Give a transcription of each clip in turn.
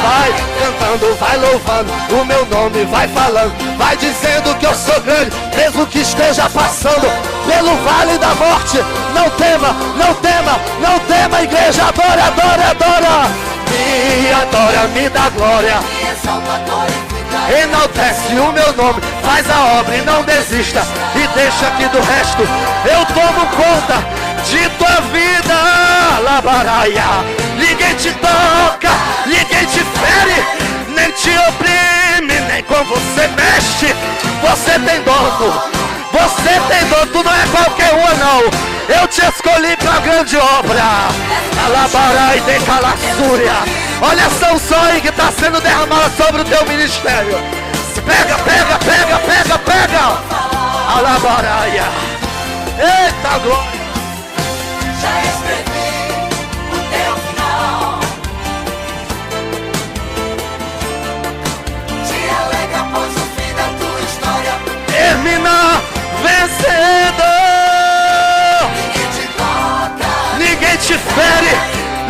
vai cantando, vai louvando, o meu nome vai falando, vai dizendo que eu sou grande, mesmo que esteja passando pelo vale da morte. Não tema, não tema, não tema, igreja, adora, adora, adora. Me adora, me dá glória, enaltece o meu nome, faz a obra e não desista, e deixa que do resto eu tomo conta de tua vida. Labaraia, ninguém te toca, ninguém te fere, nem te oprime, nem com você mexe. Você tem dono, você tem dono, tu não é qualquer uma não. Eu te escolhi pra grande obra. Alabarai de Calassúria. Olha essa unção aí que está sendo derramada sobre o teu ministério. Pega, pega, pega, pega, pega. Alabaraia. Eita glória. Já escrevi o teu final. Te alegra, pois o fim da tua história termina vencedor. ninguém te toca, Ninguém te fere,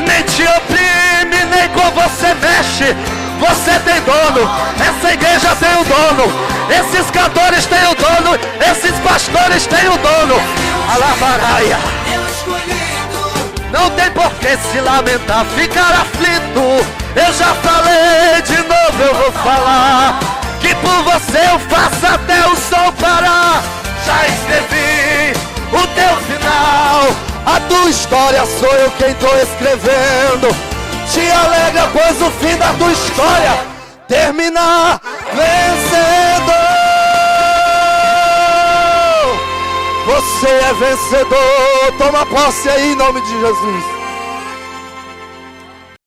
nem te oprime, nem com você mexe. Você tem dono, essa igreja tem o dono, esses cantores têm o dono, esses pastores têm o dono. Alabaraia. eu escolhido. Não tem por que se lamentar, ficar aflito. Eu já falei, de novo eu vou falar, que por você eu faço até o sol parar. Já escrevi o teu final, a tua história sou eu quem tô escrevendo. Te alegra, pois o fim da tua história termina vencedor. Você é vencedor. Toma posse aí em nome de Jesus.